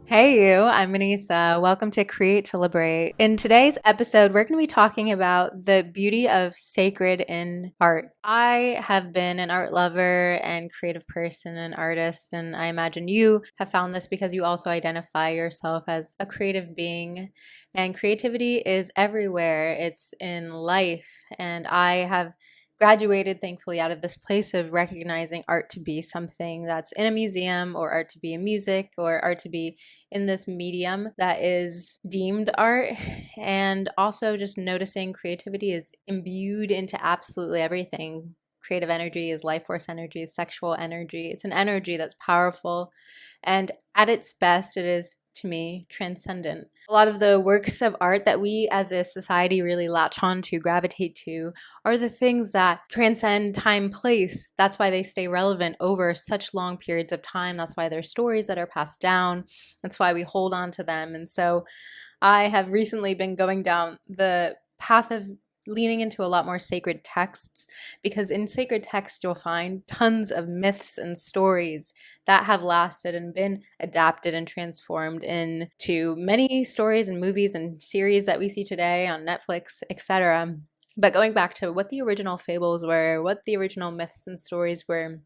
Hey you, I'm Manisa. Welcome to Create to Liberate. In today's episode, we're going to be talking about the beauty of sacred in art. I have been an art lover and creative person and artist, and I imagine you have found this because you also identify yourself as a creative being. And creativity is everywhere. It's in life, and I have graduated thankfully out of this place of recognizing art to be something that's in a museum, or art to be in music, or art to be in this medium that is deemed art. And also just noticing creativity is imbued into absolutely everything. Creative energy is life force energy, is sexual energy. It's an energy that's powerful, and at its best it is, to me, transcendent. A lot of the works of art that we as a society really latch on to, gravitate to, are the things that transcend time, place. That's why they stay relevant over such long periods of time. That's why they're stories that are passed down. That's why we hold on to them. And so I have recently been going down the path of leaning into a lot more sacred texts, because in sacred texts you'll find tons of myths and stories that have lasted and been adapted and transformed into many stories and movies and series that we see today on Netflix, etc. But going back to what the original fables were, what the original myths and stories were,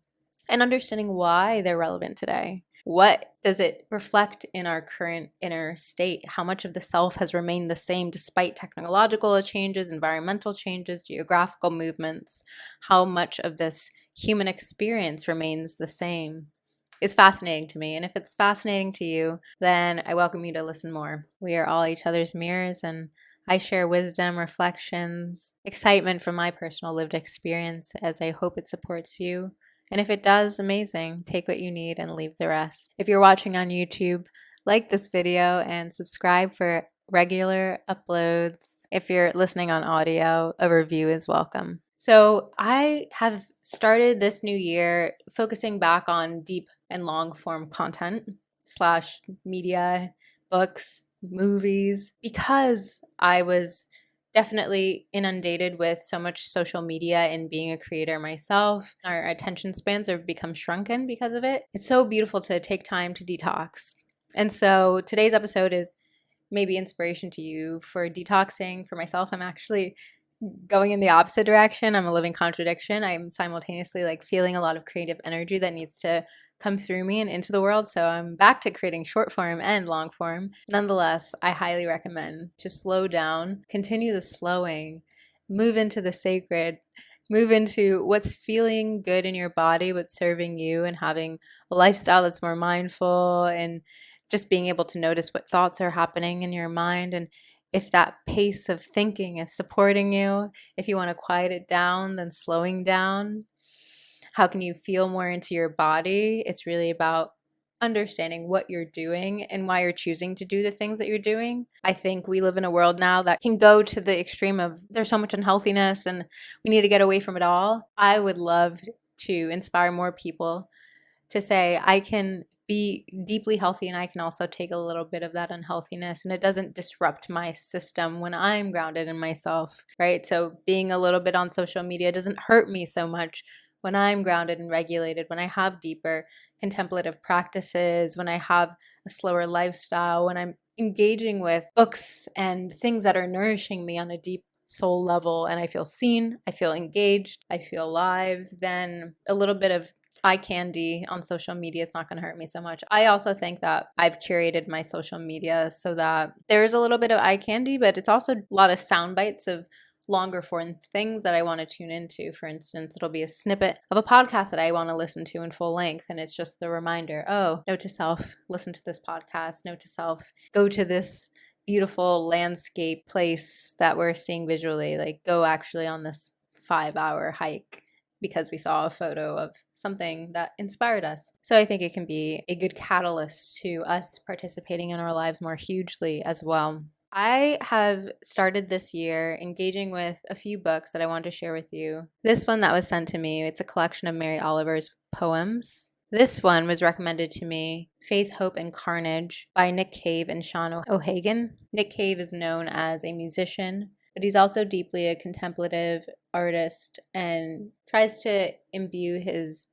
and understanding why they're relevant today. What does it reflect in our current inner state? How much of the self has remained the same despite technological changes, environmental changes, geographical movements? How much of this human experience remains the same? Is fascinating to me. And if it's fascinating to you, then I welcome you to listen more. We are all each other's mirrors, and I share wisdom, reflections, excitement from my personal lived experience, as I hope it supports you. And if it does, amazing. Take what you need and leave the rest. If you're watching on YouTube, like this video and subscribe for regular uploads. If you're listening on audio, a review is welcome. So I have started this new year focusing back on deep and long form content slash media, books, movies, because I was definitely inundated with so much social media and being a creator myself. Our attention spans have become shrunken because of it. It's so beautiful to take time to detox. And so today's episode is maybe inspiration to you for detoxing. For myself, I'm actually going in the opposite direction. I'm a living contradiction. I'm simultaneously like feeling a lot of creative energy that needs to come through me and into the world. So I'm back to creating short form and long form. Nonetheless, I highly recommend to slow down, continue the slowing, move into the sacred, move into what's feeling good in your body, what's serving you, and having a lifestyle that's more mindful, and just being able to notice what thoughts are happening in your mind, and if that pace of thinking is supporting you. If you want to quiet it down, then slowing down. How can you feel more into your body? It's really about understanding what you're doing and why you're choosing to do the things that you're doing. I think we live in a world now that can go to the extreme of there's so much unhealthiness and we need to get away from it all. I would love to inspire more people to say, I can be deeply healthy and I can also take a little bit of that unhealthiness, and it doesn't disrupt my system when I'm grounded in myself, right? So being a little bit on social media doesn't hurt me so much when I'm grounded and regulated, when I have deeper contemplative practices, when I have a slower lifestyle, when I'm engaging with books and things that are nourishing me on a deep soul level, and I feel seen, I feel engaged, I feel alive, then a little bit of eye candy on social media is not going to hurt me so much. I also think that I've curated my social media so that there's a little bit of eye candy, but it's also a lot of sound bites of longer form things that I want to tune into. For instance, it'll be a snippet of a podcast that I want to listen to in full length, and it's just the reminder, oh, note to self, listen to this podcast, note to self, go to this beautiful landscape place that we're seeing visually, like go actually on this 5-hour hike because we saw a photo of something that inspired us. So I think it can be a good catalyst to us participating in our lives more hugely as well. I have started this year engaging with a few books that I want to share with you. This one that was sent to me, it's a collection of Mary Oliver's poems. This one was recommended to me, Faith, Hope, and Carnage by Nick Cave and Sean O'Hagan. Nick Cave is known as a musician, but he's also deeply a contemplative artist and tries to imbue his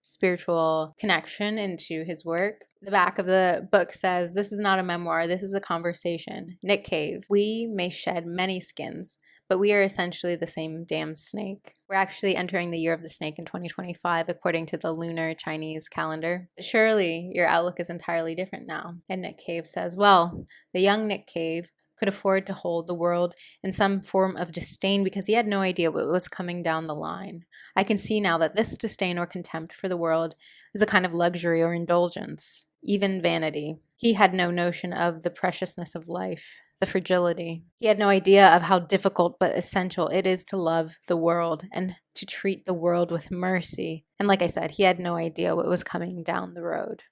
spiritual connection into his work. The back of the book says, "This is not a memoir, this is a conversation. Nick Cave, we may shed many skins, but we are essentially the same damn snake." We're actually entering the year of the snake in 2025, according to the lunar Chinese calendar. Surely your outlook is entirely different now. And Nick Cave says, "Well, the young Nick Cave could afford to hold the world in some form of disdain because he had no idea what was coming down the line. I can see now that this disdain or contempt for the world is a kind of luxury or indulgence, even vanity. He had no notion of the preciousness of life, the fragility. He had no idea of how difficult but essential it is to love the world and to treat the world with mercy. And like I said, he had no idea what was coming down the road."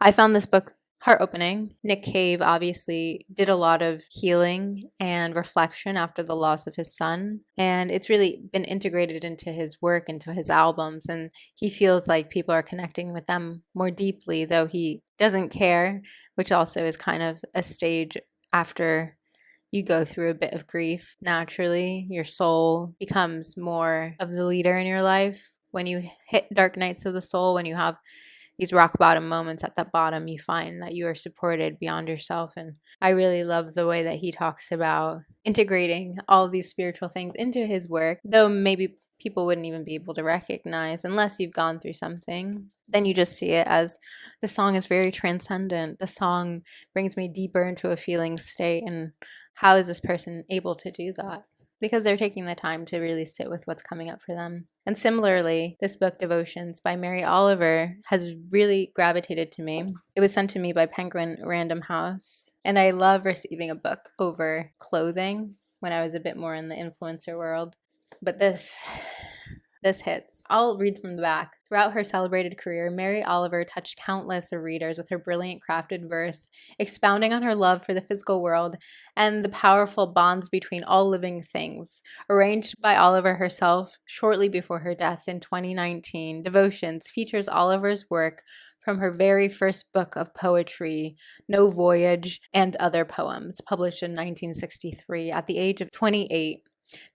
I found this book heart-opening. Nick Cave obviously did a lot of healing and reflection after the loss of his son, and it's really been integrated into his work, into his albums, and he feels like people are connecting with them more deeply, though he doesn't care, which also is kind of a stage after you go through a bit of grief. Naturally, your soul becomes more of the leader in your life. When you hit dark nights of the soul, when you have these rock bottom moments at the bottom, you find that you are supported beyond yourself. And I really love the way that he talks about integrating all of these spiritual things into his work, though maybe people wouldn't even be able to recognize unless you've gone through something. Then you just see it as the song is very transcendent. The song brings me deeper into a feeling state. And how is this person able to do that? Because they're taking the time to really sit with what's coming up for them. And similarly, this book, Devotions by Mary Oliver, has really gravitated to me. It was sent to me by Penguin Random House, and I love receiving a book over clothing when I was a bit more in the influencer world. But this hits. I'll read from the back. Throughout her celebrated career, Mary Oliver touched countless of readers with her brilliant crafted verse, expounding on her love for the physical world and the powerful bonds between all living things. Arranged by Oliver herself shortly before her death in 2019, Devotions features Oliver's work from her very first book of poetry, No Voyage and Other Poems, published in 1963 at the age of 28,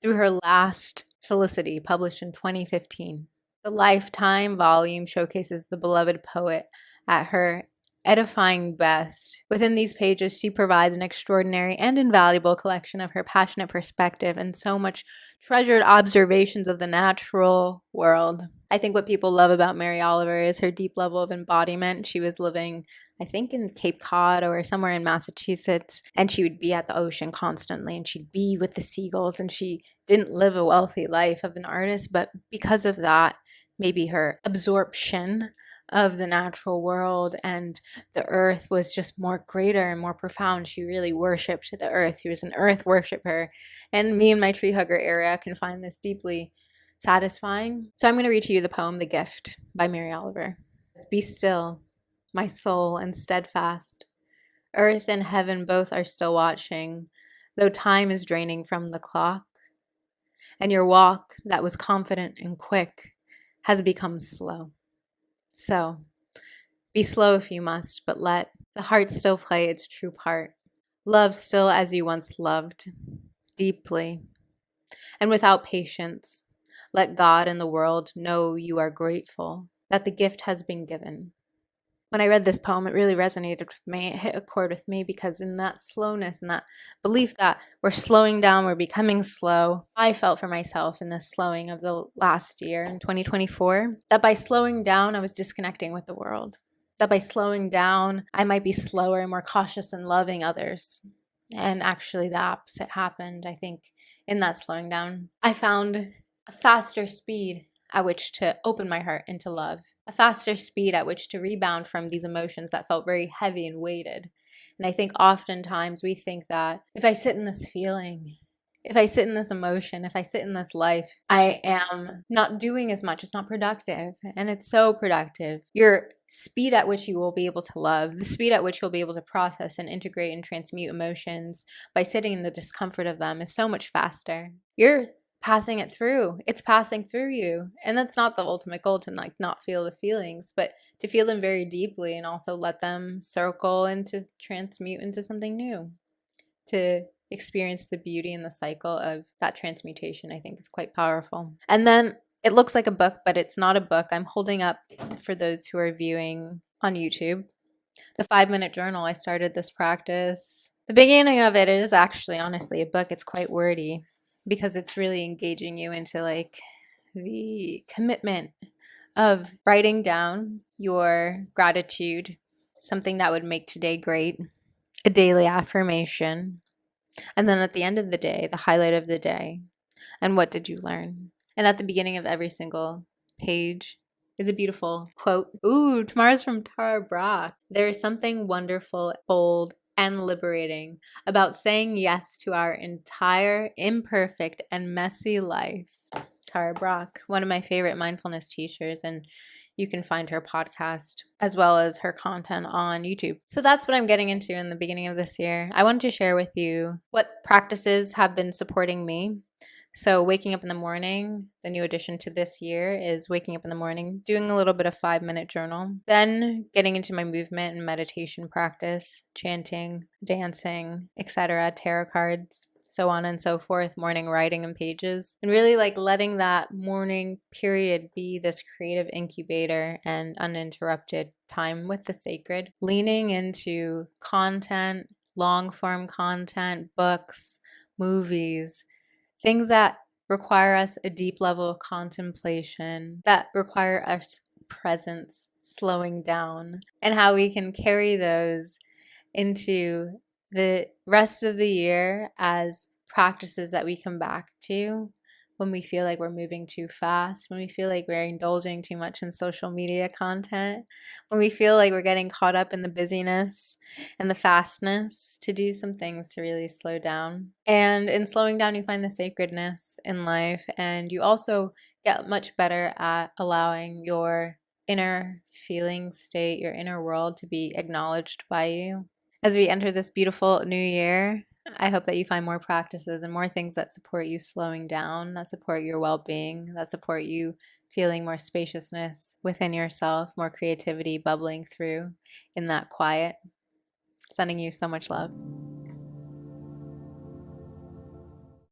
through her last, Felicity, published in 2015. The Lifetime volume showcases the beloved poet at her edifying best. Within these pages, she provides an extraordinary and invaluable collection of her passionate perspective and so much treasured observations of the natural world. I think what people love about Mary Oliver is her deep level of embodiment. She was living, I think, in Cape Cod or somewhere in Massachusetts, and she would be at the ocean constantly, and she'd be with the seagulls, and she didn't live a wealthy life of an artist, but because of that, maybe her absorption of the natural world and the earth was just more greater and more profound. She really worshipped the earth. She was an earth worshiper. And me and my tree hugger area can find this deeply satisfying. So I'm going to read to you the poem, The Gift by Mary Oliver. Be still, my soul, and steadfast. Earth and heaven both are still watching, though time is draining from the clock. And your walk that was confident and quick has become slow. So, be slow if you must, but let the heart still play its true part. Love still as you once loved, deeply, and without patience. Let God and the world know you are grateful that the gift has been given. When I read this poem, it really resonated with me. It hit a chord with me because in that slowness and that belief that we're slowing down, we're becoming slow, I felt for myself in this slowing of the last year in 2024, that by slowing down, I was disconnecting with the world. That by slowing down, I might be slower and more cautious in loving others. And actually the opposite happened, I think, in that slowing down. I found a faster speed at which to open my heart into love, a faster speed at which to rebound from these emotions that felt very heavy and weighted. And I think oftentimes we think that if I sit in this feeling, if I sit in this emotion, if I sit in this life, I am not doing as much. It's not productive. And it's so productive. Your speed at which you will be able to love, the speed at which you'll be able to process and integrate and transmute emotions by sitting in the discomfort of them is so much faster. You're passing it through. It's passing through you. And that's not the ultimate goal, to not feel the feelings, but to feel them very deeply and also let them circle and to transmute into something new. To experience the beauty and the cycle of that transmutation, I think is quite powerful. And then It looks like a book, but it's not a book. I'm holding up for those who are viewing on YouTube the 5-minute journal. I started this practice. The beginning of it is actually honestly a book. It's quite wordy because it's really engaging you into like the commitment of writing down your gratitude, something that would make today great, a daily affirmation, and then at the end of the day, the highlight of the day, and what did you learn? And at the beginning of every single page is a beautiful quote. Ooh, tomorrow's from Tara Brach. There is something wonderful, bold, and liberating about saying yes to our entire imperfect and messy life. Tara Brach, one of my favorite mindfulness teachers, and you can find her podcast as well as her content on YouTube. So that's what I'm getting into in the beginning of this year. I wanted to share with you what practices have been supporting me. So waking up in the morning, the new addition to this year is waking up in the morning, doing a little bit of 5-minute journal, then getting into my movement and meditation practice, chanting, dancing, etc., tarot cards, so on and so forth, morning writing and pages, and really like letting that morning period be this creative incubator and uninterrupted time with the sacred, leaning into content, long form content, books, movies, things that require us a deep level of contemplation, that require us presence, slowing down, and how we can carry those into the rest of the year as practices that we come back to when we feel like we're moving too fast, when we feel like we're indulging too much in social media content, when we feel like we're getting caught up in the busyness and the fastness, to do some things to really slow down. And in slowing down, you find the sacredness in life, and you also get much better at allowing your inner feeling state, your inner world to be acknowledged by you. As we enter this beautiful new year, I hope that you find more practices and more things that support you slowing down, that support your well being, that support you feeling more spaciousness within yourself, more creativity bubbling through in that quiet. Sending you so much love.